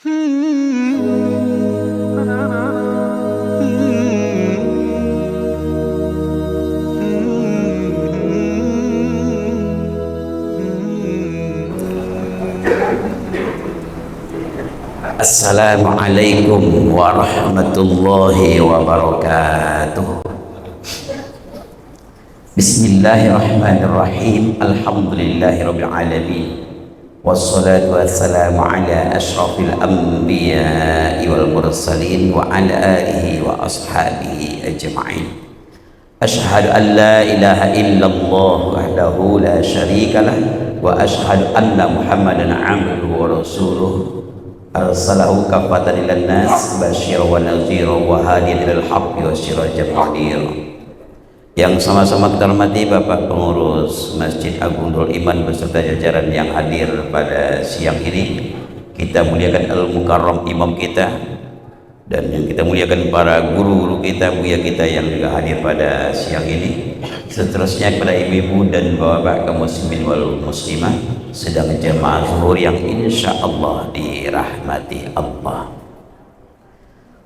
Assalamualaikum warahmatullahi wabarakatuh. Bismillahirrahmanirrahim. Alhamdulillahirabbil alamin. Wassalatu wassalamu ala asyrafil anbiya'i wal mursalin wa ala alihi wa ashabihi ajma'in. Asyhadu an la ilaha illallah wahdahu la syarikalah wa asyhadu anna Muhammadan 'abduhu wa rasuluh. Arsalahu kafatan lin nas basyiran wa nadhiran wa hadiyan ilal haqqi wa sirajan munira. Yang sama-sama kita hormati Bapak Pengurus Masjid Agung Nurul Iman beserta jajaran yang hadir pada siang ini. Kita muliakan Al-Mukarram Imam kita, dan yang kita muliakan para guru-guru kita, buya kita yang juga hadir pada siang ini. Seterusnya kepada ibu-ibu dan bapak kaum muslimin wal muslimah sedang jemaah zuhur yang insyaallah dirahmati Allah.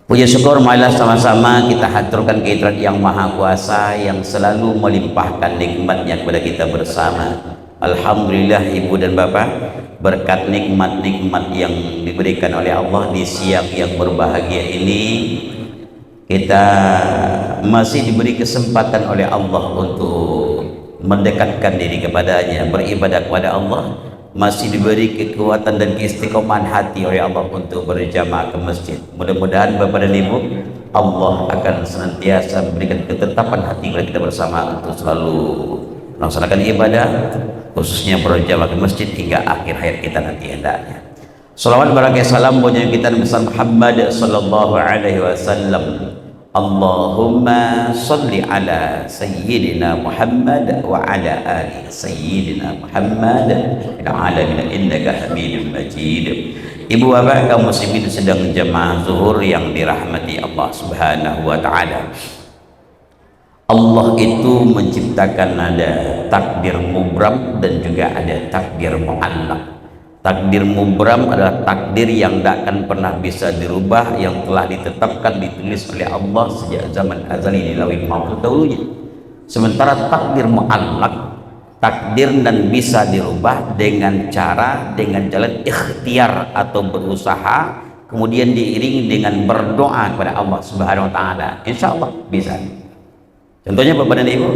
Puji syukur marilah sama-sama kita haturkan kehadirat yang maha kuasa yang selalu melimpahkan nikmatnya kepada kita bersama. Alhamdulillah ibu dan bapak, berkat nikmat-nikmat yang diberikan oleh Allah di siang yang berbahagia ini, kita masih diberi kesempatan oleh Allah untuk mendekatkan diri kepadanya, beribadah kepada Allah, masih diberi kekuatan dan keistiqomahan hati oleh Allah untuk berjamaah ke masjid. Mudah-mudahan Bapak dan Ibu, Allah akan senantiasa memberikan ketetapan hati kepada kita bersama untuk selalu melaksanakan ibadah, khususnya berjamaah ke masjid hingga akhir hayat kita nanti hendaknya. Salawat barakah salam buat kita Nabi Muhammad sallallahu alaihi wasallam. Allahumma salli ala sayyidina Muhammad wa ala ali sayyidina Muhammad fil alamin innaka Hamidum Majid. Ibu bapak kaum muslimin sedang jemaah zuhur yang dirahmati Allah Subhanahu wa taala. Allah itu menciptakan ada takdir mubram dan juga ada takdir mu'allaq. Takdir mubram adalah takdir yang tidak akan pernah bisa dirubah, yang telah ditetapkan, ditulis oleh Allah sejak zaman azali di lauhil mahfuz dahulunya. Sementara takdir mu'allaq, takdir dan bisa dirubah dengan cara, dengan jalan ikhtiar atau berusaha, kemudian diiringi dengan berdoa kepada Allah Subhanahu wa taala. Insyaallah bisa. Contohnya Bapak dan Ibu,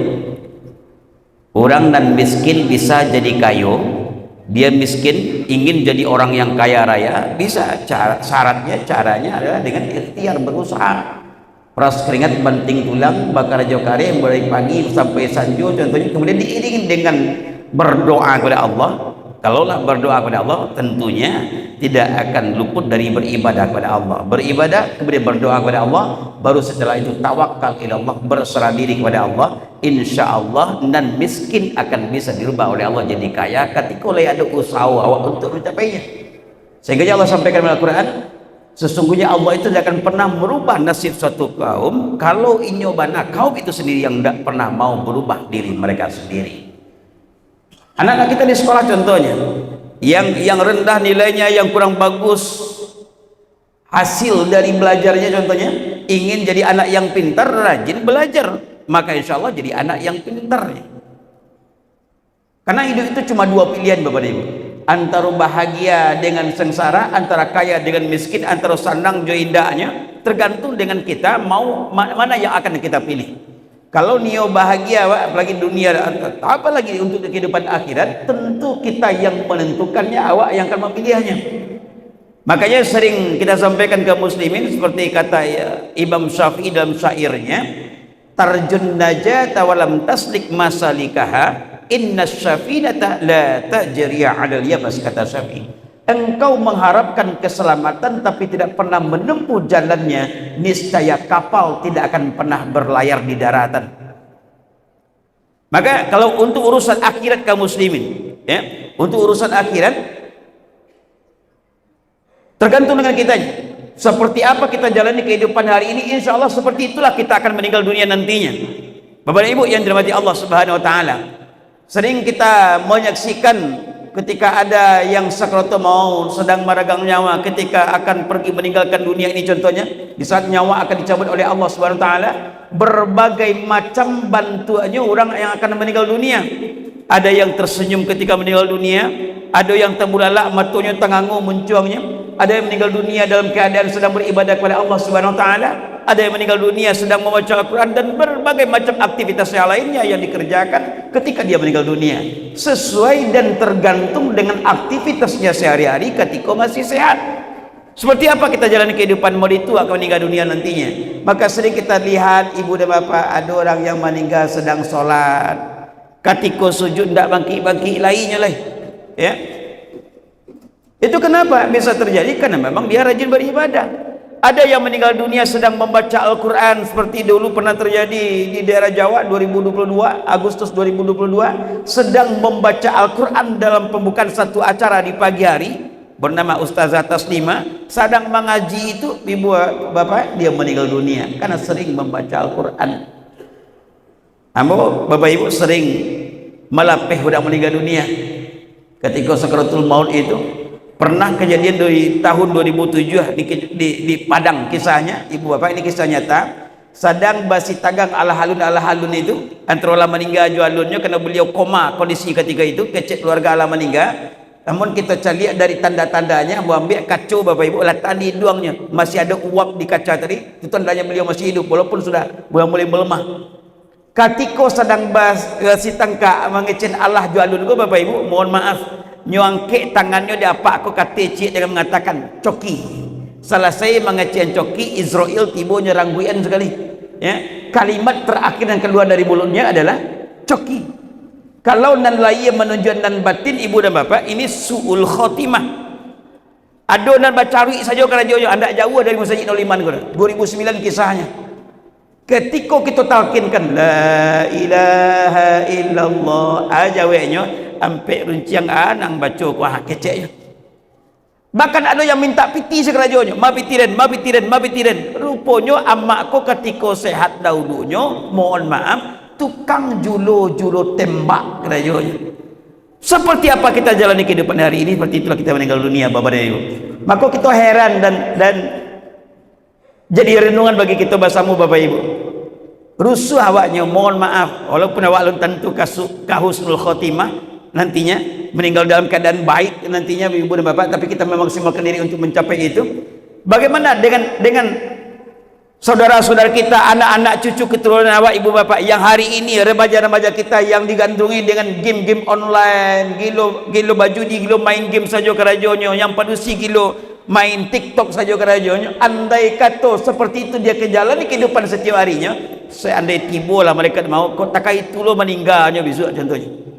orang dan miskin bisa jadi kayu. Dia miskin ingin jadi orang yang kaya raya, bisa. Caranya adalah dengan ikhtiar, berusaha, peras keringat banting tulang, bakar jokare mulai pagi sampai sanjo contohnya, kemudian diiringi dengan berdoa kepada Allah. Kalaulah berdoa kepada Allah, tentunya tidak akan luput dari beribadah kepada Allah. Beribadah kemudian berdoa kepada Allah, baru setelah itu tawakal ila Allah, berserah diri kepada Allah. Insya Allah dan miskin akan bisa dirubah oleh Allah jadi kaya ketika oleh ada usaha awak untuk mencapainya. Sehingga Allah sampaikan dalam Al-Quran, sesungguhnya Allah itu tidak akan pernah merubah nasib suatu kaum kalau inyobana kaum itu sendiri yang tidak pernah mau berubah diri mereka sendiri. Anak-anak kita di sekolah contohnya, yang rendah nilainya, yang kurang bagus hasil dari belajarnya, contohnya ingin jadi anak yang pintar, rajin belajar, maka insya Allah jadi anak yang pintar. Karena hidup itu cuma dua pilihan Bapak dan Ibu, antara bahagia dengan sengsara, antara kaya dengan miskin, antara senang jo indahnya, tergantung dengan kita mau mana yang akan kita pilih. Kalau nio bahagia apalagi dunia, apalagi untuk kehidupan akhirat, tentu kita yang menentukannya, awak yang akan memilihnya. Makanya sering kita sampaikan ke muslimin seperti kata Imam Syafi'i dalam syairnya, tarjun najata walam taslik masalikaha inna syafinata la tajriya 'alal yabas, kata Syafi'i. Engkau mengharapkan keselamatan tapi tidak pernah menempuh jalannya, niscaya kapal tidak akan pernah berlayar di daratan. Maka kalau untuk urusan akhirat kaum muslimin, ya, untuk urusan akhirat tergantung dengan kitanya. Seperti apa kita jalani kehidupan hari ini, insya Allah seperti itulah kita akan meninggal dunia nantinya. Bapak dan Ibu yang dirahmati Allah Subhanahu wa taala, sering kita menyaksikan ketika ada yang sakratul maut, sedang meregang nyawa, ketika akan pergi meninggalkan dunia ini contohnya, di saat nyawa akan dicabut oleh Allah Subhanahu wa taala, berbagai macam bantuannya orang yang akan meninggal dunia. Ada yang tersenyum ketika meninggal dunia, ada yang terbulalak matanya tengangu muncuangnya, ada yang meninggal dunia dalam keadaan sedang beribadah kepada Allah Subhanahu wa taala, ada yang meninggal dunia sedang membaca Al-Quran, dan berbagai macam aktivitas yang lainnya yang dikerjakan ketika dia meninggal dunia, sesuai dan tergantung dengan aktivitasnya sehari-hari ketika masih sehat. Seperti apa kita jalani kehidupan mau tua akan meninggal dunia nantinya. Maka sering kita lihat ibu dan bapak, ada orang yang meninggal sedang sholat, ketika sujud tidak bangkit-bangkit lainnya lah, ya. Itu kenapa bisa terjadi? Karena memang dia rajin beribadah. Ada yang meninggal dunia sedang membaca Al-Quran, seperti dulu pernah terjadi di daerah Jawa 2022, Agustus 2022, sedang membaca Al-Quran dalam pembukaan satu acara di pagi hari, bernama Ustazah Taslima, sedang mengaji itu, ibu bapak, dia meninggal dunia karena sering membaca Al-Quran. Bapak ibu sering melapeh sudah meninggal dunia ketika sakratul maut itu. Pernah kejadian dari tahun 2007 di Padang, kisahnya ibu bapak, ini kisah nyata. Sedang basi tagang ala halun itu, antara ala meninggal jualunnya karena beliau koma kondisi ketika itu, kecek keluarga ala meninggal. Namun kita lihat dari tanda-tandanya, ambil kacau bapak ibu, lah tadi doangnya masih ada uap di kaca tadi, itu tandanya beliau masih hidup walaupun sudah mulai melemah. Ketika sedang si tangka mengecen Allah jualun ko bapak ibu, mohon maaf, nyongkek tangannya di apa aku kata cik dengan mengatakan coki. Salah saya mengecen coki, Israel tiba nyerang guian sekali, ya. Kalimat terakhir yang keluar dari mulutnya adalah coki. Kalau nan lain menunjukkan nan batin ibu dan bapak, ini su'ul khotimah. Ada nan bacari saja kerajaan anda jauh dari Masjid Nuliman 2009 kisahnya. Ketika kita talkinkan la ilaha illallah aja wehnya sampai runciang anang baca kuah keceknya. Bahkan ada yang minta piti sekerajonya, mabitiren. Rupanya amakku ketika sehat daudunyo, mohon maaf, tukang julo tembak kerajanya. Seperti apa kita jalani kehidupan hari ini, seperti itulah kita meninggal dunia bapak dan ibu. Maka kita heran dan jadi renungan bagi kita bahasamu bapak ibu. Rusuh awaknya, mohon maaf, walaupun awak belum tentu kahusnul khotimah nantinya, meninggal dalam keadaan baik nantinya ibu dan bapak, tapi kita memang maksimalkan diri untuk mencapai itu. Bagaimana dengan saudara-saudara kita, anak-anak cucu keturunan awak ibu bapak yang hari ini remaja-remaja kita yang digandrungi dengan game-game online, gilo baju di gilo main game saja kerajonyo, yang padusi gilo main TikTok saja kerajonyo. Andai kata seperti itu dia kejalani kehidupan setiap harinya, seandai tiba lah mereka mau kok takai itu lo meninggalnya besok contohnya.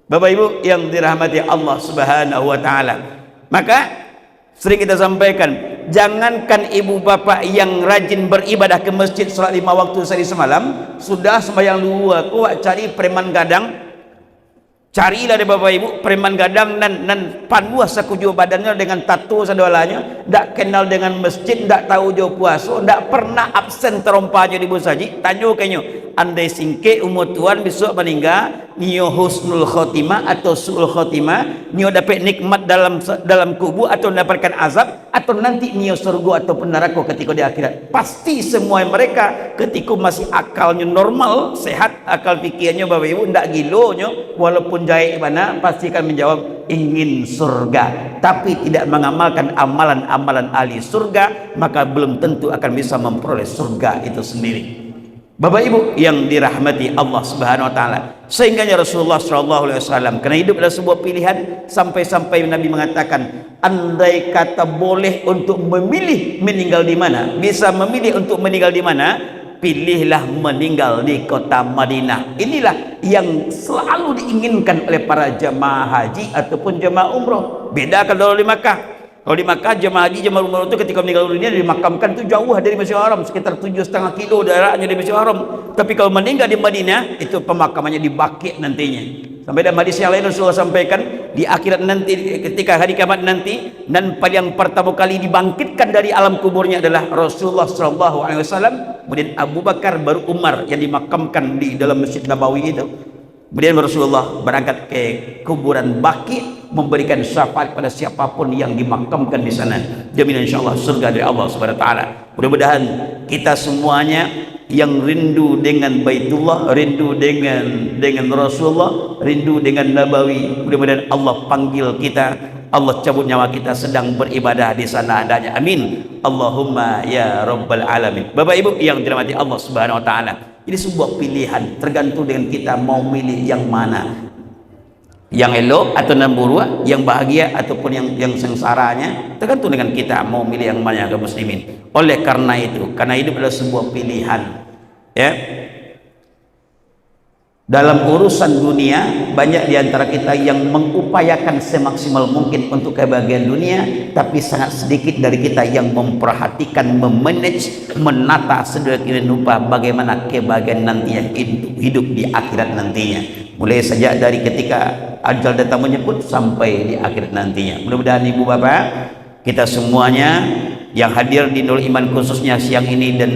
Bapak ibu yang dirahmati Allah Subhanahu wa taala, maka sering kita sampaikan, jangankan ibu bapak yang rajin beribadah ke masjid salat 5 waktu sehari semalam, sudah sembahyang dua kuat cari preman gadang. Carilah deh bapak ibu preman gadang nan panbuah sakujo badannya dengan tato sadolanya, ndak kenal dengan masjid, ndak tahu jauh puasa, ndak pernah absen terompahnya di busaji. Tanya kayaknya, andai singke umur tuan besok meninggal, nio husnul khotimah atau su'ul khotimah, nio dapat nikmat dalam kubur atau mendapatkan azab, atau nanti nio surga ataupun neraka ketika di akhirat. Pasti semua mereka ketika masih akalnya normal, sehat akal fikirnya bapak ibu, ndak gilonya, walaupun jahit mana pasti akan menjawab ingin surga, tapi tidak mengamalkan amalan-amalan ahli surga, maka belum tentu akan bisa memperoleh surga itu sendiri. Bapak ibu yang dirahmati Allah Subhanahu wa taala, sehingga Rasulullah SAW, karena hidup adalah sebuah pilihan, sampai-sampai Nabi mengatakan, andai kata boleh untuk memilih meninggal di mana, bisa memilih untuk meninggal di mana, pilihlah meninggal di kota Madinah. Inilah yang selalu diinginkan oleh para jemaah haji ataupun jemaah umroh. Beda kalau di Makkah. Kalau di Makkah jemaah haji jemaah umroh itu ketika meninggal dunia dimakamkan itu jauh dari Masjidil Haram, sekitar 7,5 kilo jaraknya dari Masjidil Haram. Tapi kalau meninggal di Madinah itu pemakamannya di Baqi nantinya. Sampai dalam hadis yang lain Rasulullah sampaikan, di akhirat nanti ketika hari kiamat nanti, dan yang pertama kali dibangkitkan dari alam kuburnya adalah Rasulullah SAW, kemudian Abu Bakar, baru Umar yang dimakamkan di dalam Masjid Nabawi itu. Kemudian Rasulullah berangkat ke kuburan Baqi, memberikan syafaat pada siapapun yang dimakamkan di sana. Jaminan insyaallah surga dari Allah Subhanahu wa taala. Mudah-mudahan kita semuanya yang rindu dengan Baitullah, rindu dengan Rasulullah, rindu dengan Nabawi, mudah-mudahan Allah panggil kita, Allah cabut nyawa kita sedang beribadah di sana adanya. Amin. Allahumma ya rabbal alamin. Bapak Ibu yang dirahmati Allah Subhanahu wa taala, ini sebuah pilihan, tergantung dengan kita mau milih yang mana, yang elok atau yang buruk, yang bahagia ataupun yang sengsaranya, tergantung dengan kita mau milih yang mana, kaum muslimin. Oleh karena itu, karena hidup adalah sebuah pilihan, ya. Dalam urusan dunia, banyak diantara kita yang mengupayakan semaksimal mungkin untuk kebahagiaan dunia, tapi sangat sedikit dari kita yang memperhatikan, memanage, menata sedemikian rupa bagaimana kebahagiaan nantinya, hidup di akhirat nantinya. Mulai sejak dari ketika ajal datang menyebut sampai di akhirat nantinya. Mudah-mudahan ibu bapak, kita semuanya yang hadir di Nurul Iman khususnya siang ini dan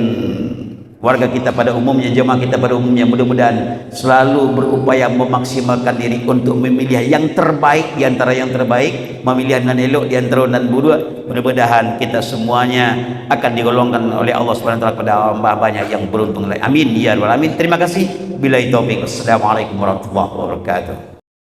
warga kita pada umumnya, jemaah kita pada umumnya, mudah-mudahan selalu berupaya memaksimalkan diri untuk memilih yang terbaik di antara yang terbaik, memilih yang elok di antara yang buruk. Mudah-mudahan kita semuanya akan digolongkan oleh Allah Subhanahu wa taala pada hamba-hambanya yang beruntung. Amin ya rabbal alamin. Terima kasih. Billahi taufik. Assalamualaikum warahmatullahi wabarakatuh.